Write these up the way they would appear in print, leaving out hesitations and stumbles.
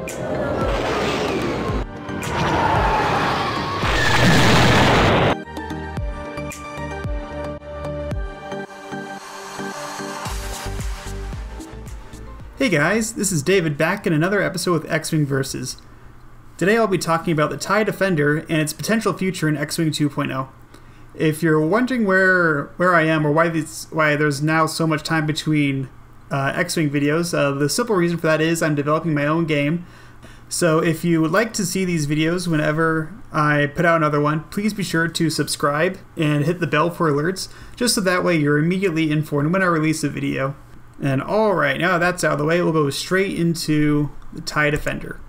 Hey guys, this is David back in another episode with X-Wing Versus. Today I'll be talking about the TIE Defender and its potential future in X-Wing 2.0. If you're wondering where I am or why there's now so much time between X-Wing videos, the simple reason for that is I'm developing my own game. So if you would like to see these videos whenever I put out another one, please be sure to subscribe and hit the bell for alerts, just so that way you're immediately informed when I release a video. And alright, now that's out of the way, we'll go straight into the TIE Defender.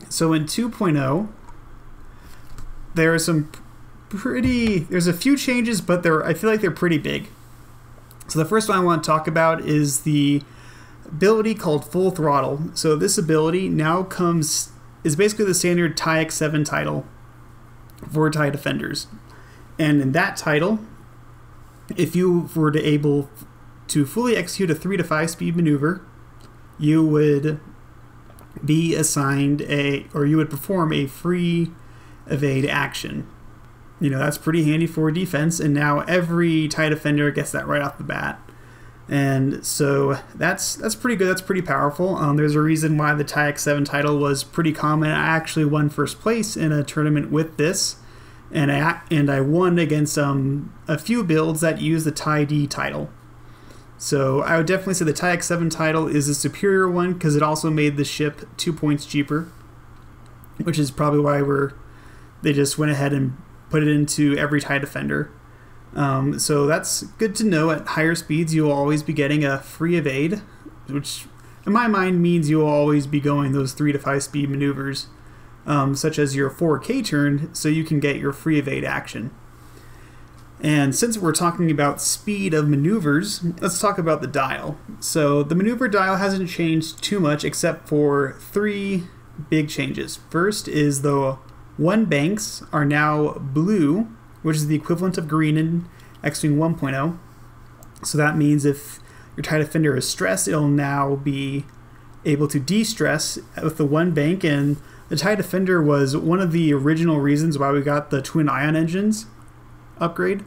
So in 2.0, there's a few changes, but I feel like they're pretty big. So the first one I want to talk about is the ability called Full Throttle. So this ability now is basically the standard TIE X7 title for TIE Defenders. And in that title, if you were able to fully execute a 3 to 5 speed maneuver, you would be assigned you would perform a free evade action. You know, that's pretty handy for defense, and now every TIE Defender gets that right off the bat. And so that's pretty good, that's pretty powerful. There's a reason why the TIE X7 title was pretty common. I actually won first place in a tournament with this, and I won against a few builds that use the TIE D title. So I would definitely say the TIE X7 title is a superior one because it also made the ship 2 points cheaper, which is probably why they just went ahead and put it into every TIE Defender. So that's good to know. At higher speeds, you'll always be getting a free evade, which in my mind means you'll always be going those 3 to 5 speed maneuvers, such as your 4K turn, so you can get your free evade action. And since we're talking about speed of maneuvers, let's talk about the dial. So the maneuver dial hasn't changed too much except for 3 big changes. First is the 1 banks are now blue, which is the equivalent of green in X-Wing 1.0. So that means if your TIE Defender is stressed, it'll now be able to de-stress with the 1 bank. And the TIE Defender was one of the original reasons why we got the twin ion engines upgrade,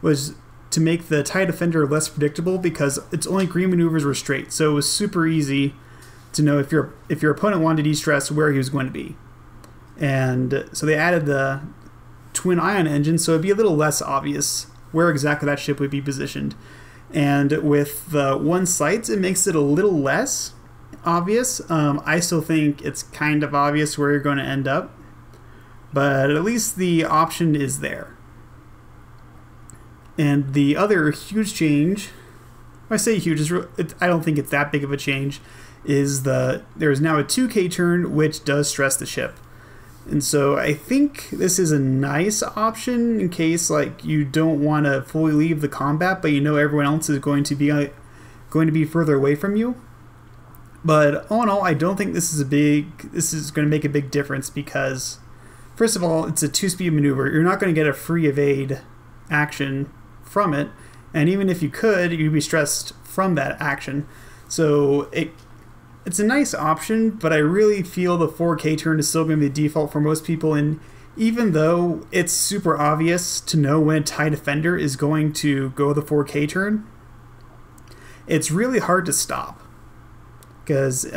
was to make the TIE Defender less predictable because its only green maneuvers were straight. So it was super easy to know if your opponent wanted to de-stress where he was going to be. And so they added the twin ion engine, so it'd be a little less obvious where exactly that ship would be positioned. And with the 1 sights, it makes it a little less obvious. I still think it's kind of obvious where you're going to end up, but at least the option is there. And the other huge change, when I say huge, I don't think it's that big of a change, is there's now a 2K turn which does stress the ship. And so I think this is a nice option in case you don't want to fully leave the combat, but you know everyone else is going to be further away from you. But all in all, I don't think this is going to make a big difference because, first of all, it's a 2-speed maneuver. You're not going to get a free evade action from it, and even if you could, you'd be stressed from that action. So it's a nice option, but I really feel the 4K turn is still going to be the default for most people. And even though it's super obvious to know when a TIE Defender is going to go the 4K turn, it's really hard to stop. Because,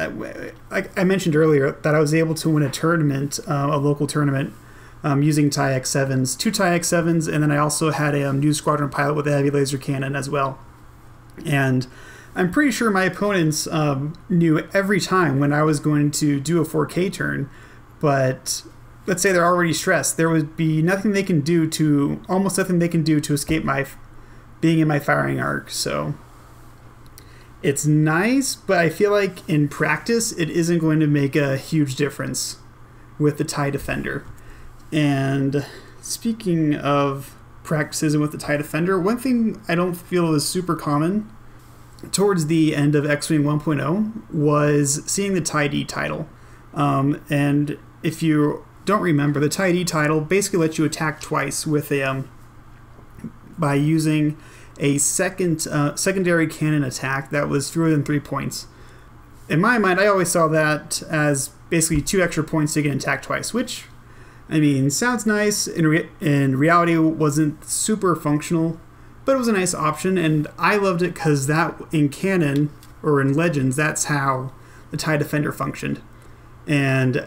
like I mentioned earlier, that I was able to win a tournament, a local tournament, using TIE X7s, 2 TIE X7s, and then I also had a new squadron pilot with a heavy laser cannon as well. And I'm pretty sure my opponents knew every time when I was going to do a 4K turn, but let's say they're already stressed, there would be almost nothing they can do to escape being in my firing arc. So it's nice, but I feel like in practice it isn't going to make a huge difference with the TIE Defender. And speaking of practices with the TIE Defender, one thing I don't feel is super common towards the end of X-Wing 1.0 was seeing the TIE D title. And if you don't remember, the TIE D title basically lets you attack twice with by using a secondary cannon attack that was fewer than 3 points. in my mind, I always saw that as basically 2 extra points to get attacked twice, which, I mean, sounds nice. In reality, wasn't super functional, but it was a nice option, and I loved it because that, in canon, or in Legends, that's how the TIE Defender functioned. And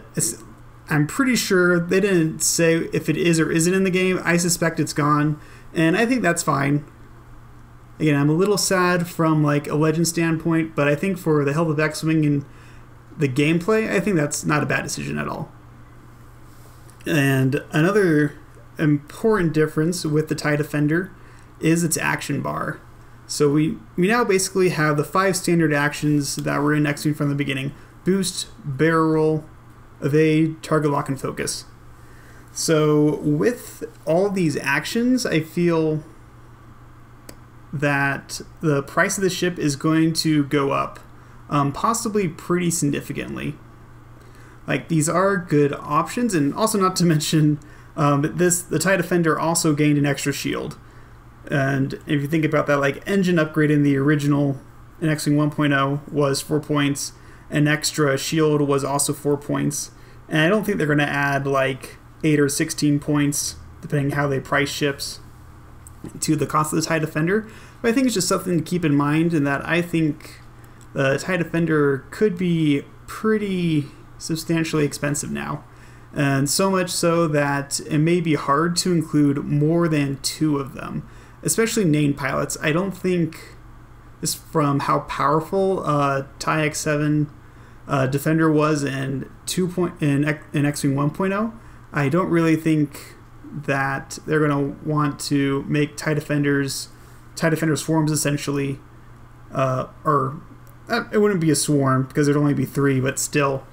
I'm pretty sure they didn't say if it is or isn't in the game. I suspect it's gone, and I think that's fine. Again, I'm a little sad from like a Legend standpoint, but I think for the health of X-Wing and the gameplay, I think that's not a bad decision at all. And another important difference with the TIE Defender is its action bar. So we now basically have the 5 standard actions that were in X-Wing from the beginning: boost, barrel roll, evade, target lock, and focus. So with all these actions, I feel that the price of the ship is going to go up, possibly pretty significantly. Like, these are good options, and also not to mention, the TIE Defender also gained an extra shield. And if you think about that, like, engine upgrade in the original in X-Wing 1.0 was 4 points, an extra shield was also 4 points, and I don't think they're going to add like 8 or 16 points, depending how they price ships, to the cost of the TIE Defender. But I think it's just something to keep in mind, and that I think the TIE Defender could be pretty substantially expensive now. And so much so that it may be hard to include more than 2 of them, especially named pilots. I don't think, just from how powerful TIE X7 Defender was in X-Wing 1.0, I don't really think that they're going to want to make TIE Defenders swarms, essentially, or it wouldn't be a swarm because there'd only be 3, but still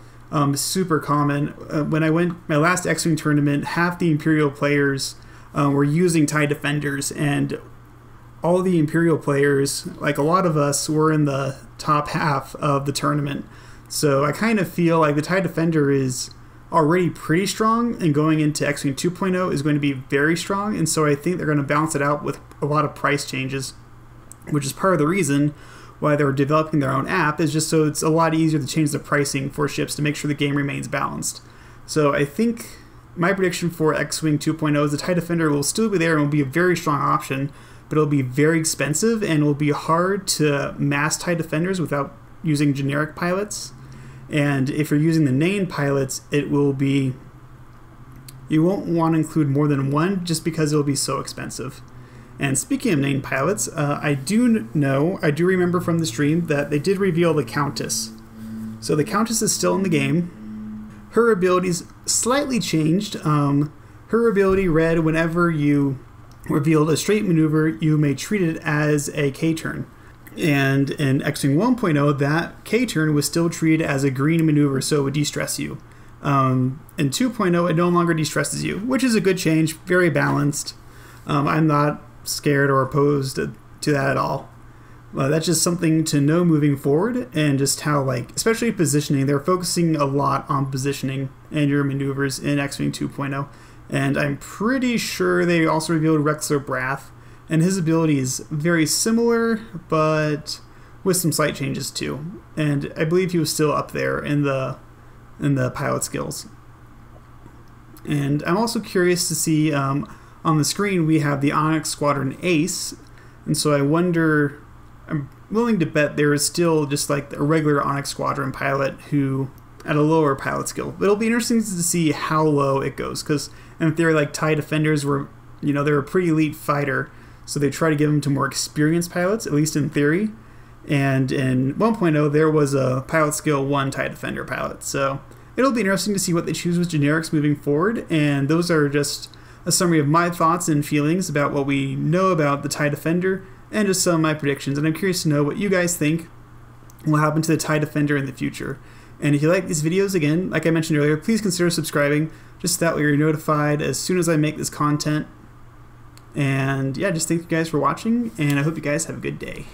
super common. When I went my last X-Wing tournament, half the Imperial players were using TIE Defenders, and all the Imperial players, like a lot of us, were in the top half of the tournament. So I kind of feel like the TIE Defender is already pretty strong, and going into X-Wing 2.0 is going to be very strong, and so I think they're going to balance it out with a lot of price changes, which is part of the reason why they're developing their own app, is just so it's a lot easier to change the pricing for ships to make sure the game remains balanced. So I think my prediction for X-Wing 2.0 is the TIE Defender will still be there and will be a very strong option, but it'll be very expensive, and it will be hard to mass TIE Defenders without using generic pilots. And if you're using the named pilots, it will be, you won't want to include more than 1 just because it'll be so expensive. And speaking of named pilots, I do remember from the stream that they did reveal the Countess. So the Countess is still in the game. Her abilities slightly changed. Her ability read, whenever you revealed a straight maneuver, you may treat it as a K-turn. And in X-Wing 1.0, that K-turn was still treated as a green maneuver, so it would de-stress you. In 2.0, it no longer de-stresses you, which is a good change, very balanced. I'm not scared or opposed to that at all. That's just something to know moving forward, and just how, like, especially positioning, they're focusing a lot on positioning and your maneuvers in X-Wing 2.0. And I'm pretty sure they also revealed Rexler Brath, and his ability is very similar, but with some slight changes too. And I believe he was still up there in the pilot skills. And I'm also curious to see, on the screen we have the Onyx Squadron Ace, and so I wonder, I'm willing to bet there is still just like a regular Onyx Squadron pilot who at a lower pilot skill. But it'll be interesting to see how low it goes, because in theory, like, TIE Defenders were, they're a pretty elite fighter, so they try to give them to more experienced pilots, at least in theory. And in 1.0, there was a pilot skill 1 TIE Defender pilot. So it'll be interesting to see what they choose with generics moving forward. And those are just a summary of my thoughts and feelings about what we know about the TIE Defender, and just some of my predictions. And I'm curious to know what you guys think will happen to the TIE Defender in the future. And if you like these videos, again, like I mentioned earlier, please consider subscribing, just that way you're notified as soon as I make this content. And yeah, just thank you guys for watching, and I hope you guys have a good day.